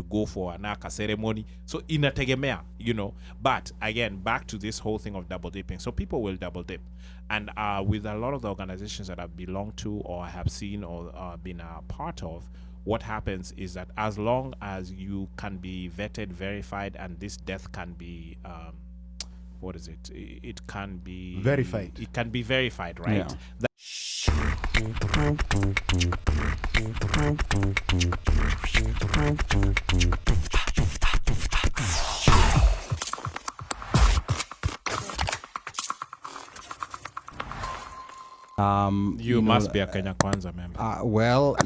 to go for an aka ceremony. So inategemea, But again, back to this whole thing of double dipping. So people will double dip. And with a lot of the organizations that I've belonged to or have seen or been a part of, what happens is that as long as you can be vetted, verified, and this death can be, what is it? It can be verified. It can be verified, right? Yeah. You must be a Kenya Kwanza member. Well,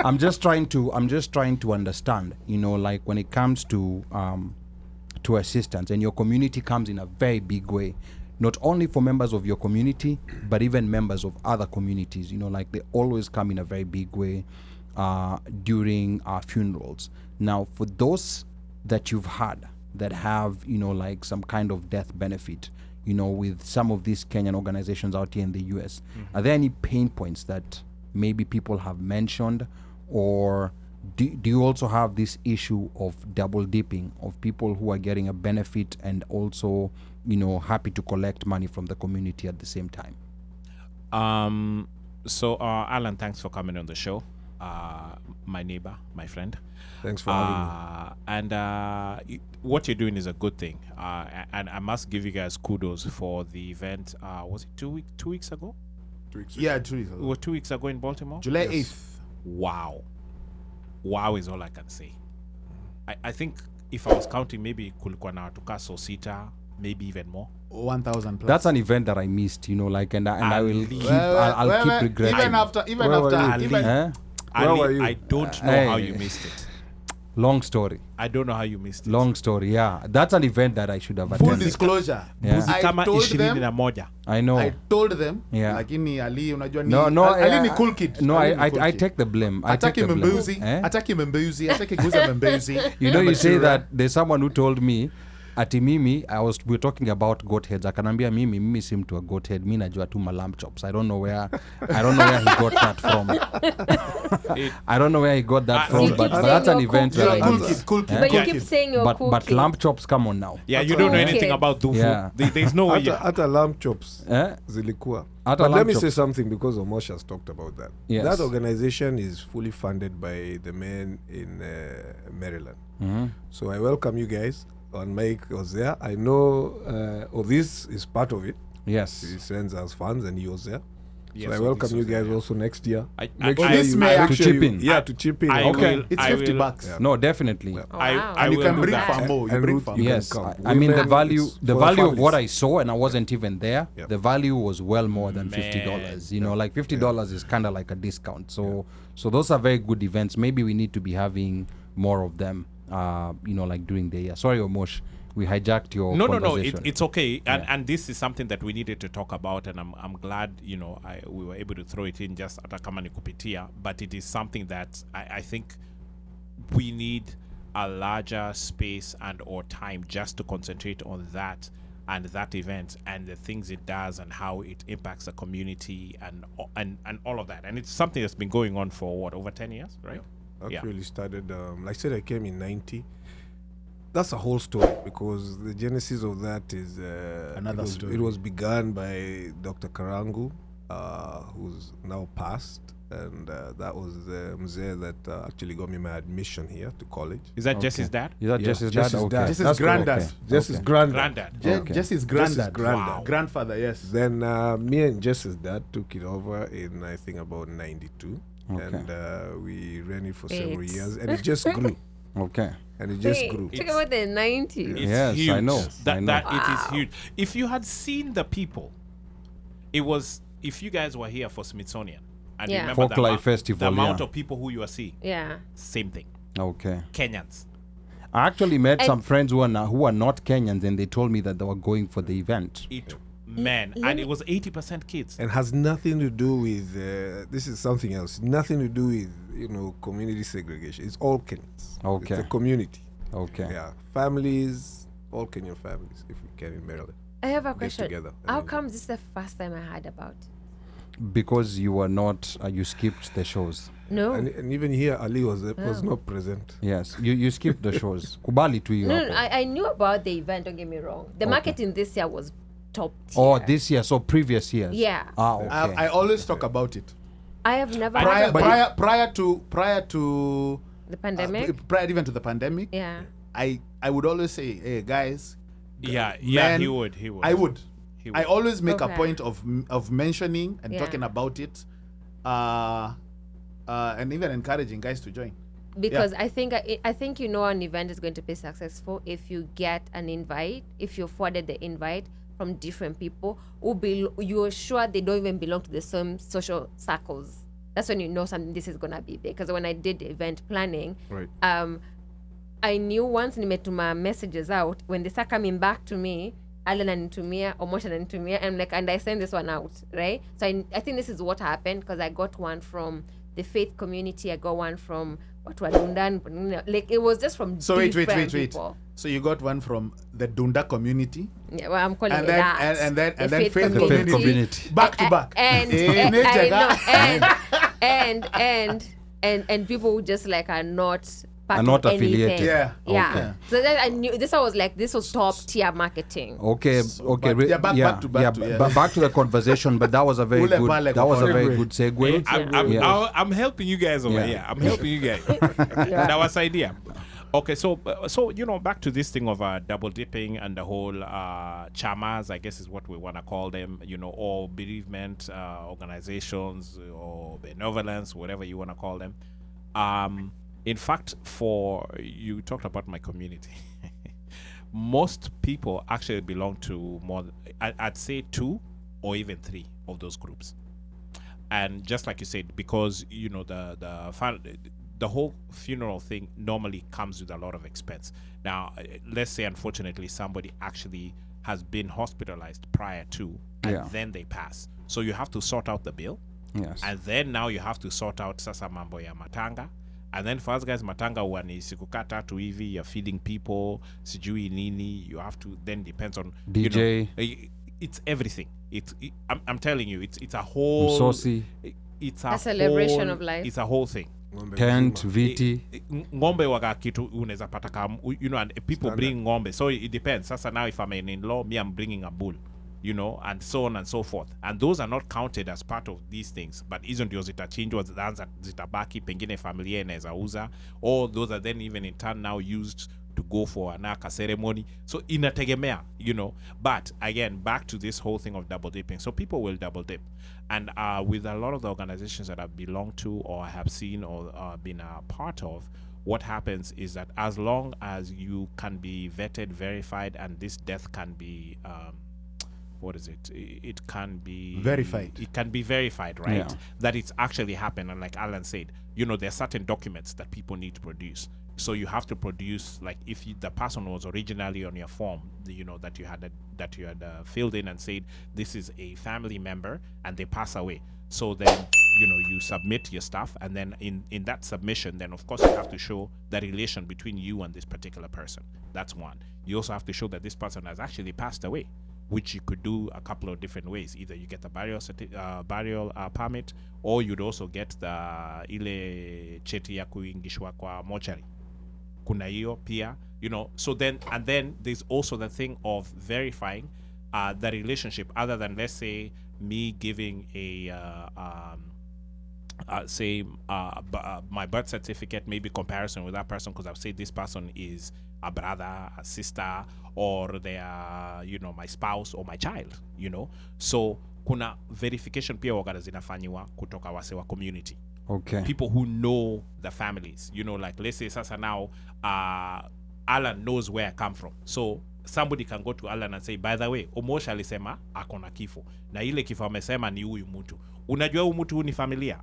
I'm just trying to understand, when it comes to assistance, and your community comes in a very big way, not only for members of your community, but even members of other communities, they always come in a very big way during our funerals. Now, for those that you've had that have, some kind of death benefit, with some of these Kenyan organizations out here in the US, are there any pain points that maybe people have mentioned, or do you also have this issue of double dipping, of people who are getting a benefit and also, happy to collect money from the community at the same time? So Alan, thanks for coming on the show. My neighbor, my friend. Thanks for having me. And what you're doing is a good thing. And I must give you guys kudos for the event. Was it 2 weeks ago? 2 weeks Yeah, 2 weeks ago. It was 2 weeks ago in Baltimore? July Yes. 8th. Wow. Wow is all I can say. I think if I was counting, maybe kulikuwa na watu so sita, maybe even more. 1,000 plus. That's an event that I missed, and I will keep, Well, I'll keep regretting. Where were you? I don't know how you missed it. Long story. I don't know how you missed it. Long story, yeah. That's an event that I should have Full attended. disclosure. Yeah. I Kama told 21. them. I know. I told them. Yeah. Lakini Ali, unajua ni. No, Ali ni cool kid. No, Ali ni cool I kid. take the blame. I take Ataki the blame. Mbeuzi. Ataki Mbeuzi. Ataki Guza Mbeuzi. You say that there's someone who told me, ati mimi, we're talking about goat heads. Akanambia mimi si mtu wa goat head. Mimi najua tu lamb chops. I don't know where he got that from. I don't know where he got that from, but that's an event that I missed. Cool kid. But you keep saying you're cool But kid. lamb chops, come on now. Yeah, you don't know anything Okay. about Dufu. Yeah. There's no way. Hata lamb chops Eh? zilikuwa. Hata But lamb let me chops. say something, because Omosh has talked about that. Yes. That organization is fully funded by the men in Maryland. Mm-hmm. So I welcome you guys. Mike was there. I know Odis is part of it. Yes. He sends us funds and he was there. Yes, so I so welcome this you was guys there. also next year. I To chip in. Yeah, to chip in. I Okay. will- It's I $50 will- bucks. Yeah. No, definitely. Yeah. Wow. I And you will can do bring that. far more. You And bring Ruth, far you more. can Yes, come. I mean the Women, value it's the for value of what I families. saw, and I wasn't even there. Yep. The value was well more than Man. $50. Like $50 is kind of like a discount. So those are very good events. Maybe we need to be having more of them. Like during the year. Sorry, Omosh, we hijacked your No. conversation. It's okay, and Yeah. and this is something that we needed to talk about, and I'm glad we were able to throw it in just hata kama ni kupitia, but it is something that I think we need a larger space and or time just to concentrate on that and that event and the things it does and how it impacts the community and all of that. And it's something that's been going on for over 10 years, right? Actually started, like I said, I came in 90. That's a whole story, because the genesis of that is Another story. It was begun by Dr. Karangu, who's now passed, and that was the mzee that actually got me my admission here to college. Is that Jesse's dad? Is that Yeah, Jesse's Jesse's dad? Okay. dad. Jesse's That's correct. granddad. Okay. Jesse's Okay. Granddad. Okay. Jesse's granddad. Jesse's granddad. Wow. Grandfather, yes. Then me and Jesse's dad took it over in, I think, about 92. Okay. And we ran it for several Wait. years, and it just grew. Okay. And it just Wait, grew. talk about the 90s. It's Yes, huge. I know. That it is huge. If you had seen the people, it was, if you guys were here for Smithsonian and Yeah. remember the, Folklife Festival, the amount yeah. of people who you are seeing, Yeah. same thing. Okay. Kenyans. I actually met And- some friends who are not Kenyans, and they told me that they were going for the event. And it was 80% kids. And has nothing to do with this is something else. Nothing to do with community segregation. It's all Kenyans. Okay. It's a community. Okay. Yeah, families, all Kenyan families, if we can, in Maryland. I have a Get question. together. How And- come this is the first time I heard about? Because you were not, you skipped the shows. No. And even here, Ali was not present. Yes, you skipped the shows. Kubali to you. No, I knew about the event, don't get me wrong. The marketing this year was top tier. Oh, this year, so previous years. Yeah. Ah, okay. I always talk about it. I have never Prior to the pandemic. prior even to the pandemic, Yeah. I would always say, hey guys, Yeah, man, he would. I would. He would. I always make a Okay. point of mentioning and Yeah. talking about it, and even encouraging guys to join. Because I think an event is going to be successful if you get an invite, if you're forwarded the invite from different people you're sure they don't even belong to the same social circles. That's when you know something this is gonna be big. Because when I did event planning, Right. I knew once nimetuma messages out, when they start coming back to me, Alan ananitumia, Omosh ananitumia, and I send this one out, right? So I think this is what happened, because I got one from the faith community, I got one from watu wa Dundan, like it was just from So wait. different people. So you got one from the Dunda community, Yeah, well, I'm calling and it then that. and then The faith The faith community. back to back. And Eh, and people who just like are not part Are not of affiliated. anything. Yeah. Yeah. So then I knew this. I was like, this was top tier marketing. Okay, okay. but- yeah, back to back to the conversation, but that was a very Ule good. pale That was a kwa very segue. good segue. I'm helping you guys over Yeah. here. I'm helping you guys. That was idea. Okay, so back to this thing of double dipping and the whole chamas, I guess is what we want to call them, or bereavement organizations or benevolence, whatever you want to call them. In fact, you talked about my community. Most people actually belong to more, I'd say 2 or even 3 of those groups. And just like you said, because the whole funeral thing normally comes with a lot of expense. Now, let's say unfortunately somebody actually has been hospitalized prior to, and then they pass. So you have to sort out the bill. Yes. And then now you have to sort out sasa mambo ya matanga. And then for us guys, matanga huwa ni siku kaa 3 hivi, you're feeding people, sijui nini, you have to, then depends on DJ. It's everything. I'm telling you, it's a whole Msosi, it's A celebration whole, of life. It's a whole thing. tent, viti. Ng'ombe waga kitu unaweza pata kama, and people bring ng'ombe, so it depends. Sasa now if I'm an in-law, me I'm bringing a bull, and so on and so forth, and those are not counted as part of these things, but hizo ndio zitachinjwa, zitabaki, pengine familia inaweza uza, or those are then even in turn now used to go for anaka ceremony. So inategemea, but again, back to this whole thing of double dipping. So people will double dip, and with a lot of the organizations that I've belonged to or have seen or been a part of, what happens is that as long as you can be vetted, verified, and this death can be what is it? It can be Verified. It can be verified, right? Yeah. That it's actually happened. And like Alan said, there are certain documents that people need to produce. So you have to produce, like if the person was originally on your form, that you had filled in and said this is a family member and they pass away. So then you submit your stuff, and then in that submission, then of course you have to show the relation between you and this particular person. That's one. You also have to show that this person has actually passed away, which you could do a couple of different ways. Either you get the burial permit, or you'd also get the ile cheti ya kuingishwa kwa mortuary. Kuna hiyo pia, so then there's also the thing of verifying the relationship, other than, let's say, me giving my birth certificate, maybe comparison with that person, because I've said this person is a brother, a sister, or they are, my spouse or my child, So kuna verification pia waga zinafanywa kutoka wase wa community. Okay. People who know the families, like let's say sasa now Alan knows where I come from, so somebody can go to Alan and say, by the way, Omosh alisema akona kifo na ile kifo amesema ni huyu mtu, unajua huyu mtu ni familia?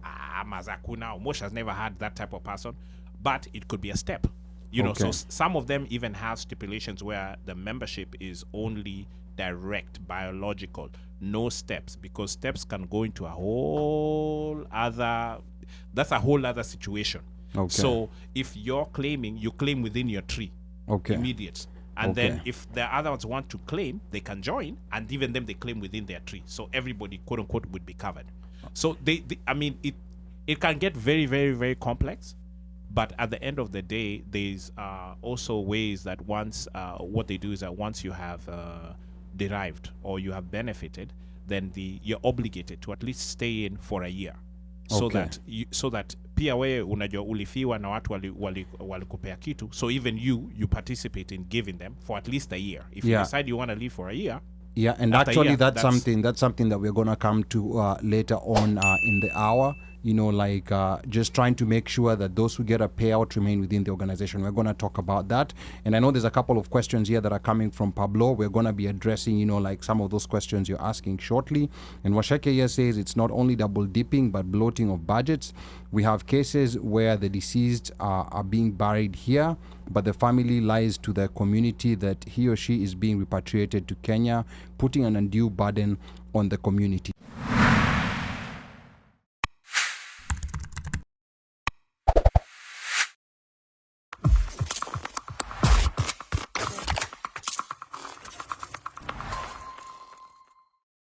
Mazakuna, Omosh has never had that type of person, but it could be a step, Okay. So some of them even have stipulations where the membership is only direct, biological, no steps, because steps can go into a whole other situation. Okay. So if you're claiming, you claim within your tree. Okay. Immediate. And then Okay. if the other ones want to claim, they can join, and even them they claim within their tree. So everybody, quote unquote, would be covered. So it can get very, very, very complex. But at the end of the day, there's also ways that once what they do is that once you have derived or you have benefited, then you're obligated to at least stay in for a year, so that pia wewe unajua ulifiwa na watu walikupea kitu, so even you participate in giving them for at least a year. If you decide you want to live for a year. Yeah, and actually that's something that we're gonna come to later on in the hour. You know, like just trying to make sure that those who get a payout remain within the organization. We're going to talk about that. And I know there's a couple of questions here that are coming from Pablo. We're going to be addressing, you know, like some of those questions you're asking shortly. And Washeke here says it's not only double dipping, but bloating of budgets. We have cases where the deceased are being buried here, but the family lies to the community that he or she is being repatriated to Kenya, putting an undue burden on the community.